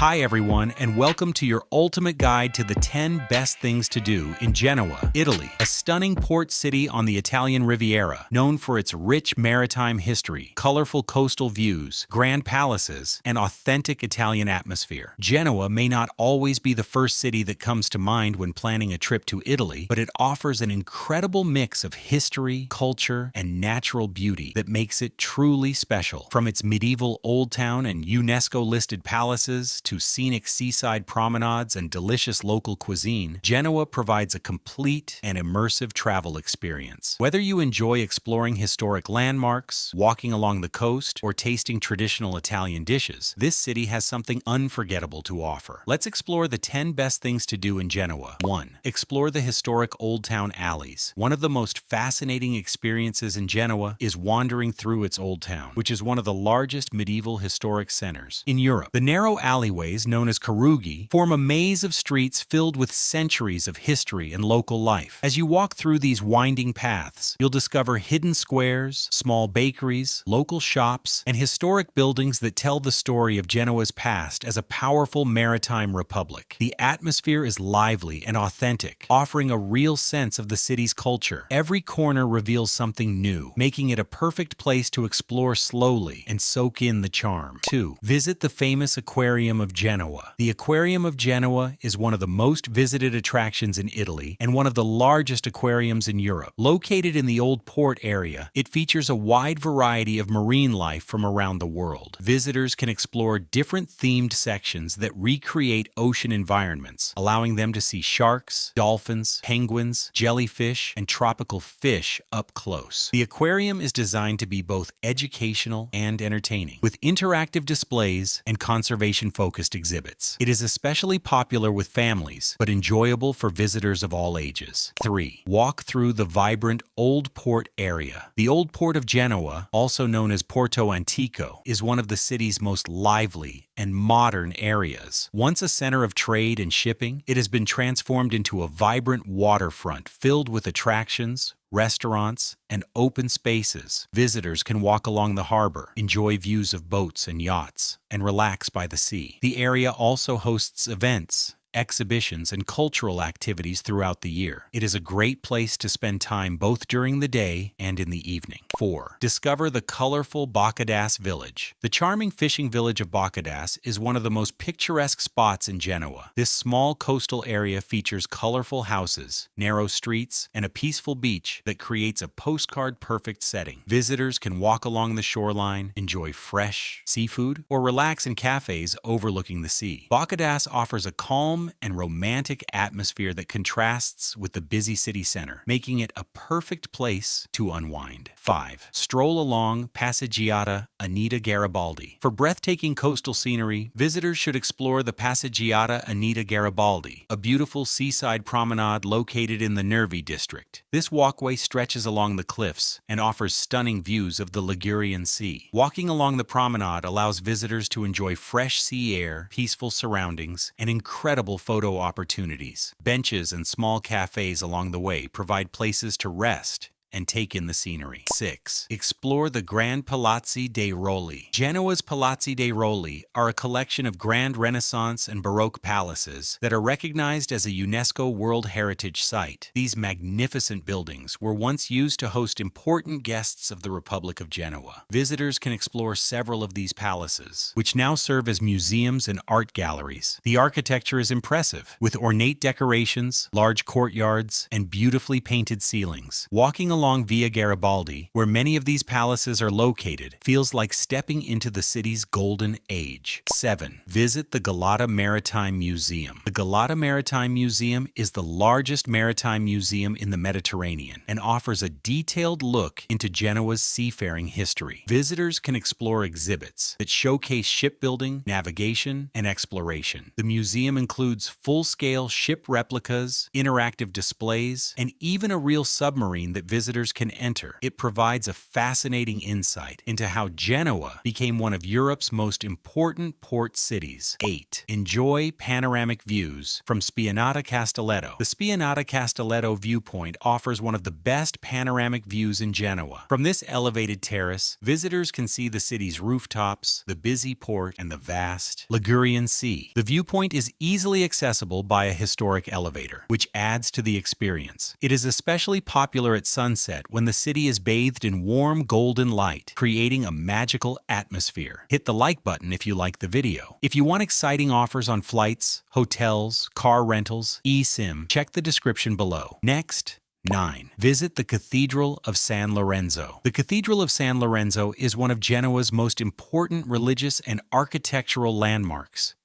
Hi everyone, and welcome to your ultimate guide to the 10 best things to do in Genoa, Italy, a stunning port city on the Italian Riviera, known for its rich maritime history, colorful coastal views, grand palaces, and authentic Italian atmosphere. Genoa may not always be the first city that comes to mind when planning a trip to Italy, but it offers an incredible mix of history, culture, and natural beauty that makes it truly special. From its medieval old town and UNESCO-listed palaces to scenic seaside promenades and delicious local cuisine, Genoa provides a complete and immersive travel experience. Whether you enjoy exploring historic landmarks, walking along the coast, or tasting traditional Italian dishes, this city has something unforgettable to offer. Let's explore the 10 best things to do in Genoa. 1. Explore the historic Old Town alleys. One of the most fascinating experiences in Genoa is wandering through its Old Town, which is one of the largest medieval historic centers in Europe. The narrow alleyways, known as carugi, form a maze of streets filled with centuries of history and local life. As you walk through these winding paths, you'll discover hidden squares, small bakeries, local shops, and historic buildings that tell the story of Genoa's past as a powerful maritime republic. The atmosphere is lively and authentic, offering a real sense of the city's culture. Every corner reveals something new, making it a perfect place to explore slowly and soak in the charm. 2. Visit the famous Aquarium of Genoa. The Aquarium of Genoa is one of the most visited attractions in Italy and one of the largest aquariums in Europe. Located in the Old Port area, it features a wide variety of marine life from around the world. Visitors can explore different themed sections that recreate ocean environments, allowing them to see sharks, dolphins, penguins, jellyfish, and tropical fish up close. The aquarium is designed to be both educational and entertaining, with interactive displays and conservation-focused exhibits. It is especially popular with families, but enjoyable for visitors of all ages. 3. Walk through the vibrant Old Port area. The Old Port of Genoa, also known as Porto Antico, is one of the city's most lively and modern areas. Once a center of trade and shipping, it has been transformed into a vibrant waterfront filled with attractions, restaurants, and open spaces. Visitors can walk along the harbor, enjoy views of boats and yachts, and relax by the sea. The area also hosts events, exhibitions, and cultural activities throughout the year. It is a great place to spend time both during the day and in the evening. 4. Discover the colorful Boccadasse village. The charming fishing village of Boccadasse is one of the most picturesque spots in Genoa. This small coastal area features colorful houses, narrow streets, and a peaceful beach that creates a postcard-perfect setting. Visitors can walk along the shoreline, enjoy fresh seafood, or relax in cafes overlooking the sea. Boccadasse offers a calm and romantic atmosphere that contrasts with the busy city center, making it a perfect place to unwind. 5. Stroll along Passeggiata Anita Garibaldi. For breathtaking coastal scenery, visitors should explore the Passeggiata Anita Garibaldi, a beautiful seaside promenade located in the Nervi district. This walkway stretches along the cliffs and offers stunning views of the Ligurian Sea. Walking along the promenade allows visitors to enjoy fresh sea air, peaceful surroundings, and incredible photo opportunities. Benches and small cafes along the way provide places to rest and take in the scenery. 6. Explore the Grand Palazzi dei Rolli. Genoa's Palazzi dei Rolli are a collection of grand Renaissance and Baroque palaces that are recognized as a UNESCO World Heritage Site. These magnificent buildings were once used to host important guests of the Republic of Genoa. Visitors can explore several of these palaces, which now serve as museums and art galleries. The architecture is impressive, with ornate decorations, large courtyards, and beautifully painted ceilings. Walking along Via Garibaldi, where many of these palaces are located, feels like stepping into the city's golden age. 7. Visit the Galata Maritime Museum. The Galata Maritime Museum is the largest maritime museum in the Mediterranean and offers a detailed look into Genoa's seafaring history. Visitors can explore exhibits that showcase shipbuilding, navigation, and exploration. The museum includes full-scale ship replicas, interactive displays, and even a real submarine that visitors visitors can enter. It provides a fascinating insight into how Genoa became one of Europe's most important port cities. 8. Enjoy panoramic views from Spianata Castelletto. The Spianata Castelletto viewpoint offers one of the best panoramic views in Genoa. From this elevated terrace, visitors can see the city's rooftops, the busy port, and the vast Ligurian Sea. The viewpoint is easily accessible by a historic elevator, which adds to the experience. It is especially popular at sunset when the city is bathed in warm golden light, creating a magical atmosphere. Hit the like button if you like the video. If you want exciting offers on flights, hotels, car rentals, eSIM, check the description below. Next, 9. Visit the Cathedral of San Lorenzo. The Cathedral of San Lorenzo is one of Genoa's most important religious and architectural landmarks.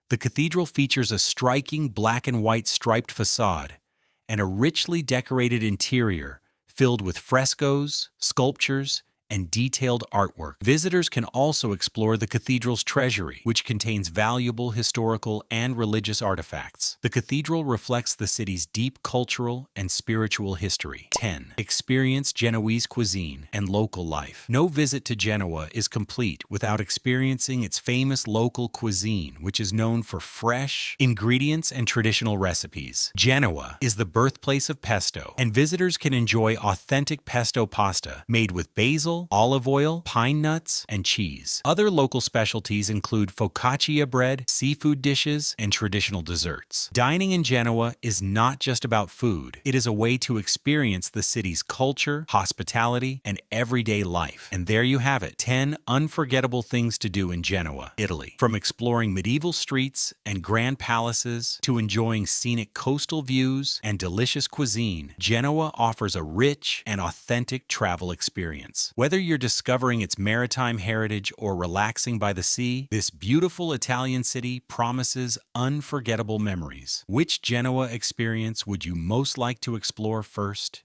The cathedral features a striking black and white striped facade and a richly decorated interior filled with frescoes, sculptures, and detailed artwork. Visitors can also explore the cathedral's treasury, which contains valuable historical and religious artifacts. The cathedral reflects the city's deep cultural and spiritual history. 10. Experience Genoese cuisine and local life. No visit to Genoa is complete without experiencing its famous local cuisine, which is known for fresh ingredients and traditional recipes. Genoa is the birthplace of pesto, and visitors can enjoy authentic pesto pasta made with basil, olive oil, pine nuts, and cheese. Other local specialties include focaccia bread, seafood dishes, and traditional desserts. Dining in Genoa is not just about food. It is a way to experience the city's culture, hospitality, and everyday life. And there you have it, 10 unforgettable things to do in Genoa, Italy. From exploring medieval streets and grand palaces to enjoying scenic coastal views and delicious cuisine, Genoa offers a rich and authentic travel experience. Whether you're discovering its maritime heritage or relaxing by the sea, this beautiful Italian city promises unforgettable memories. Which Genoa experience would you most like to explore first?